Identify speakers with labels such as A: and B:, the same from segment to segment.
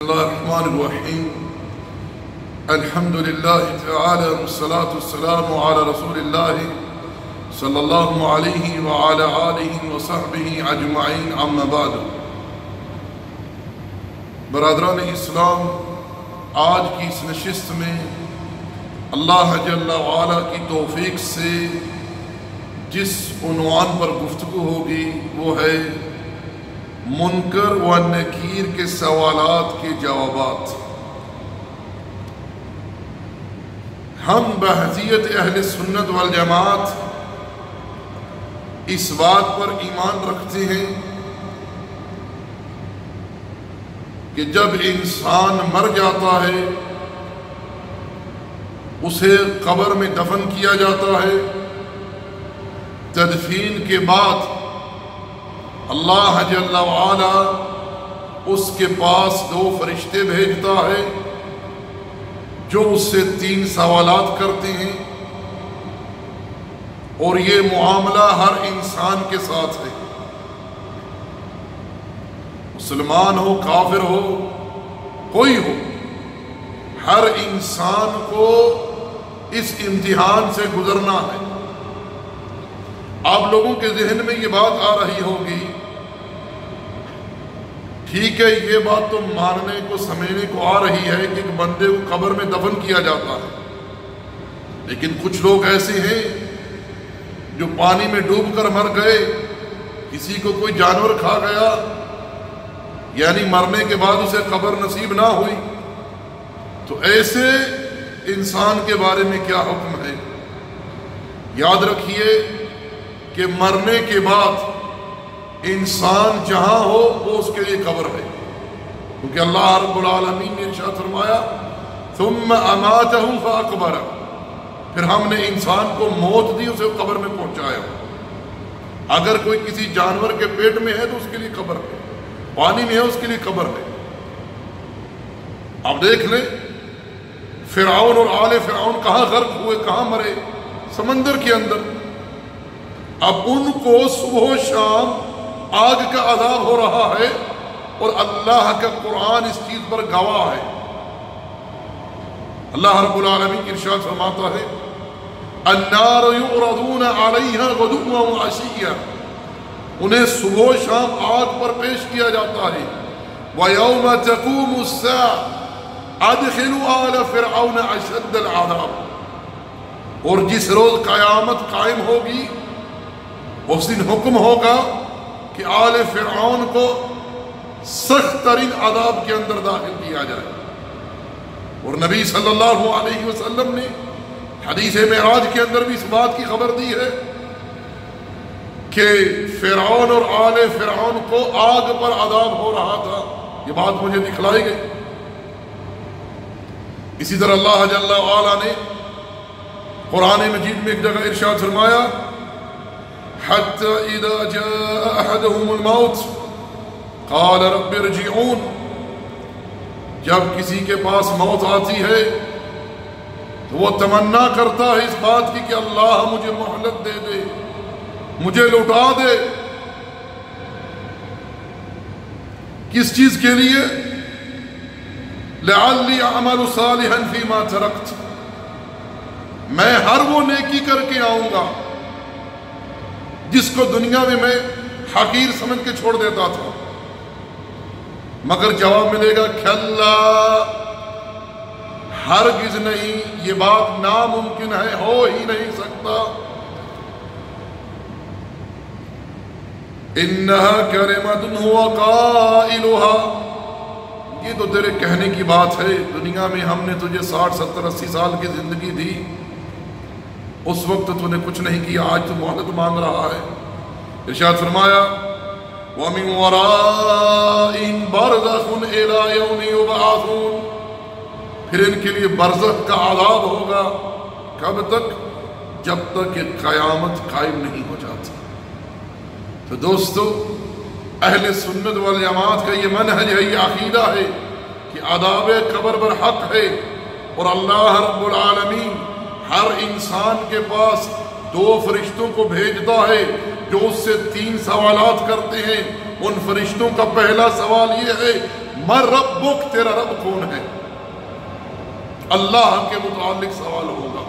A: الله الرحمن الرحيم الحمد لله تعالى والصلاة والسلام على رسول الله صلى الله عليه وعلى آله وصحبه أجمعين أما بعد برادران اسلام، آج کی اس نشست میں اللہ جل وعلا کی توفیق سے جس عنوان پر گفتگو ہوگی وہ ہے منکر و نکیر کے سوالات کے جوابات۔ ہم بحیثیت اہل سنت والجماعت اس بات پر ایمان رکھتے ہیں کہ جب انسان مر جاتا ہے اسے قبر میں دفن کیا جاتا ہے، تدفین کے بعد اللہ جل وعلا اس کے پاس دو فرشتے بھیجتا ہے جو اس سے 3 سوالات کرتے ہیں، اور یہ معاملہ ہر انسان کے ساتھ ہے، مسلمان ہو کافر ہو کوئی ہو، ہر انسان کو اس امتحان سے گزرنا ہے۔ آپ لوگوں کے ذہن میں یہ بات آ رہی ہوگی، ٹھیک ہے یہ بات تو ماننے کو سمجھنے کو آ رہی ہے کہ ایک بندے کو قبر میں دفن کیا جاتا ہے، لیکن کچھ لوگ ایسے ہیں جو پانی میں ڈوب کر مر گئے، کسی کو کوئی جانور کھا گیا، یعنی مرنے کے بعد اسے قبر نصیب نہ ہوئی، تو ایسے انسان کے بارے میں کیا حکم ہے؟ یاد رکھیے کہ مرنے کے بعد انسان جہاں ہو وہ اس کے لیے قبر ہے، کیونکہ اللہ رب العالمین نے ارشاد فرمایا ثم اماتہ فاقبرہ، پھر ہم نے انسان کو موت دی، اسے قبر میں پہنچایا۔ اگر کوئی کسی جانور کے پیٹ میں ہے تو اس کے لیے قبر ہے، پانی میں ہے اس کے لیے قبر ہے۔ اب دیکھ لیں فرعون اور آل فرعون کہاں غرق ہوئے، کہاں مرے؟ سمندر کے اندر۔ اب ان کو صبح و شام آگ کا عذاب ہو رہا ہے، اور اللہ کا قرآن اس چیز پر گواہ ہے۔ اللہ رب العالمین ارشاد فرماتا ہے النار یعرضون علیہا غدوا وعشیا، انہیں صبح و شام آگ پر پیش کیا جاتا ہے۔ وَيَوْمَ تَقُومُ السَّاعَةُ أَدْخِلُوا آلَ فِرْعَوْنَ أَشَدَّ الْعَذَابِ، اور جس روز قیامت قائم ہوگی اس دن حکم ہوگا کہ آل فرعون کو سخت ترین عذاب کے اندر داخل کیا جائے۔ اور نبی صلی اللہ علیہ وسلم نے حدیث معراج کے اندر بھی اس بات کی خبر دی ہے کہ فرعون اور آل فرعون کو آگ پر عذاب ہو رہا تھا، یہ بات مجھے دکھلائی گئی۔ اسی طرح اللہ جل وعلا نے قرآن مجید میں ایک جگہ ارشاد فرمایا حَتَّى إِذَا جَاءَ أَحَدَهُمُ الْمَوْتُ قَالَ رَبِّ ارْجِعُونِ، جب کسی کے پاس موت آتی ہے تو وہ تمنا کرتا ہے اس بات کی کہ اللہ مجھے مہلت دے دے، مجھے لوٹا دے۔ کس چیز کے لیے؟ لَعَلِّي أَعْمَلُ صَالِحًا فِي مَا تَرَكْتُ، میں ہر وہ نیکی کر کے آؤں گا جس کو دنیا میں حقیر سمجھ کے چھوڑ دیتا تھا، مگر جواب ملے گا کھلا، ہرگز نہیں، یہ بات ناممکن ہے، ہو ہی نہیں سکتا۔ إِنَّهَا كَلِمَةٌ هُوَ قَائِلُهَا، یہ تو تیرے کہنے کی بات ہے، دنیا میں ہم نے تجھے 60 70 80 سال کی زندگی دی، اس وقت تو نے کچھ نہیں کیا، آج تو مہلت مانگ رہا ہے۔ ارشاد فرمایا وَمِن وَرَائِهِمْ بَرْزَخٌ إِلَىٰ يَوْمِ يُبْعَثُونَ، پھر ان کے لیے برزخ کا عذاب ہوگا، کب تک؟ جب تک کہ قیامت قائم نہیں ہو جاتی۔ تو دوستو، اہل سنت والجماعت کا یہ منہج ہے، یہ عقیدہ ہے کہ عذاب قبر پر حق ہے، اور اللہ رب العالمین ہر انسان کے پاس 2 فرشتوں کو بھیجتا ہے جو اس سے 3 سوالات کرتے ہیں۔ ان فرشتوں کا پہلا سوال یہ ہے من ربک، تیرا رب کون ہے؟ اللہ کے متعلق سوال ہوگا۔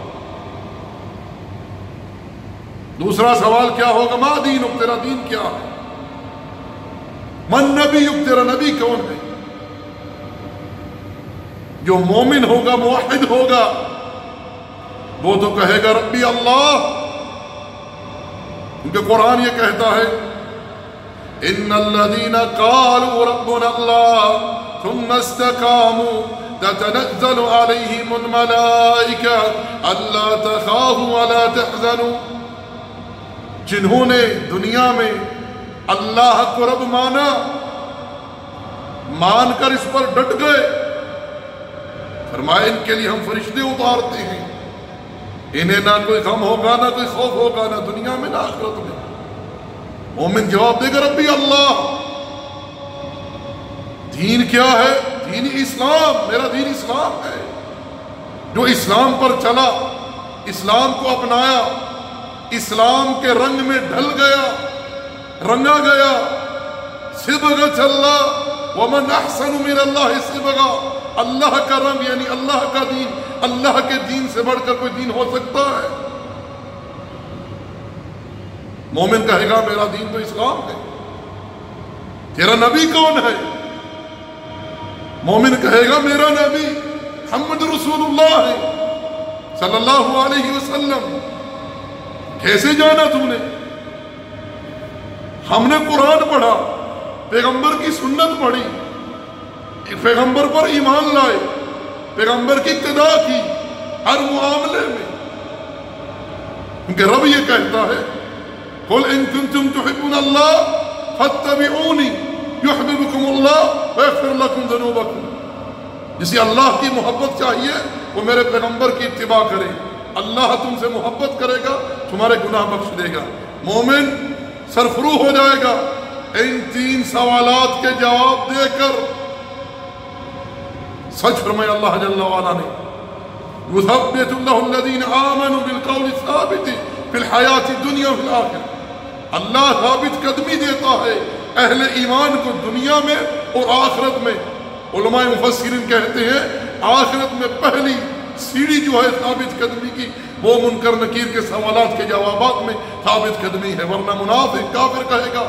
A: دوسرا سوال کیا ہوگا؟ ما دینک، تیرا دین کیا ہے؟ من نبیک، تیرا نبی کون ہے؟ جو مومن ہوگا، موحد ہوگا، وہ تو کہے گا ربی اللہ، کیونکہ قرآن یہ کہتا ہے ان الذین قالوا ربنا اللہ ثم استقاموا تتنزل علیہم الملائکہ الا تخافوا ولا تحزنوا، جنہوں نے دنیا میں اللہ کو رب مانا، مان کر اس پر ڈٹ گئے، فرمایا ان کے لیے ہم فرشتے اتارتے ہیں، انہیں نہ کوئی غم ہوگا، نہ کوئی خوف ہوگا، نہ دنیا میں نہ آخرت میں۔ مومن جواب دے گا ربی اللہ۔ دین کیا ہے؟ دین اسلام، میرا دین اسلام ہے۔ جو اسلام پر چلا، اسلام کو اپنایا، اسلام کے رنگ میں ڈھل گیا، رنگا گیا، صبغۃ اللہ ومن احسن من اللہ صبغہ، اللہ کا رنگ یعنی اللہ کا دین، اللہ کے دین سے بڑھ کر کوئی دین ہو سکتا ہے؟ مومن کہے گا میرا دین تو اسلام ہے۔ تیرا نبی کون ہے؟ مومن کہے گا میرا نبی محمد رسول اللہ ہے صلی اللہ علیہ وسلم۔ کیسے جانا تو نے؟ ہم نے قرآن پڑھا، پیغمبر کی سنت پڑھی، پیغمبر پر ایمان لائے، پیغمبر کی اقتداء کی ہر معاملے میں، کیونکہ رب یہ کہتا ہے قل ان کنتم تحبون اللہ فاتبعونی یحببکم اللہ ویغفر لکم ذنوبکم۔ جسے اللہ کی محبت چاہیے وہ میرے پیغمبر کی اتباع کرے، اللہ تم سے محبت کرے گا، تمہارے گناہ بخش دے گا۔ مومن سرفرو ہو جائے گا ان تین سوالات کے جواب دے کر۔ سچ فرمایا اللہ جل وعلا نے یثبت اللہ الذین آمنوا بالقول الثابت فی الحیات الدنیا وفی الآخرہ، اللہ ثابت قدمی دیتا ہے اہل ایمان کو دنیا میں اور آخرت میں۔ علماء مفسرین کہتے ہیں آخرت میں پہلی سیڑھی جو ہے ثابت قدمی کی وہ منکر نکیر کے سوالات کے جوابات میں ثابت قدمی ہے، ورنہ منافق کافر کہے گا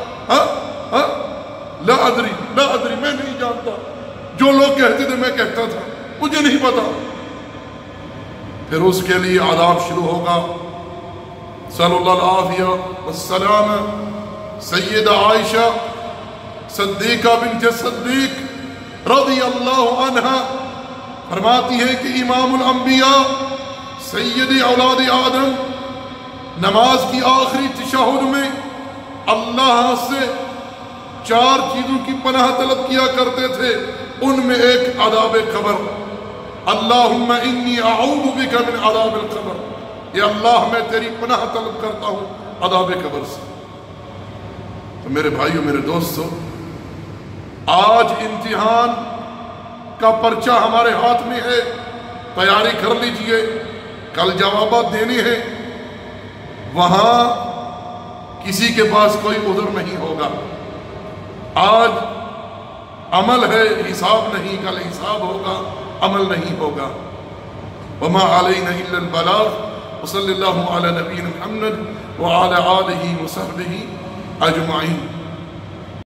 A: لا ادری لا ادری، میں نہیں جانتا، جو لوگ کہتے تھے میں کہتا تھا، مجھے نہیں پتا۔ پھر اس کے لیے عذاب شروع ہوگا۔ صلی اللہ العافیہ والسلام۔ سیدہ عائشہ صدیقہ بنت صدیق رضی اللہ عنہ فرماتی ہے کہ امام الانبیاء سید اولاد آدم نماز کی آخری تشہد میں اللہ سے 4 چیزوں کی پناہ طلب کیا کرتے تھے، ان میں ایک عذاب قبر۔ اللہم انی اعوذ بک من عذاب القبر، یا اللہ میں تیری پناہ طلب کرتا ہوں عذاب قبر سے۔ تو میرے بھائیوں، میرے دوستو، آج امتحان کا پرچہ ہمارے ہاتھ میں ہے، تیاری کر لیجئے، کل جوابات دینے ہیں، وہاں کسی کے پاس کوئی عذر نہیں ہوگا۔ آج عمل ہے، حساب نہیں، کل حساب ہوگا، عمل نہیں ہوگا۔ وما علینا الا البلاغ، وصلی اللہ علی نبینا محمد وعلی آلہ وصحبہ اجمعین۔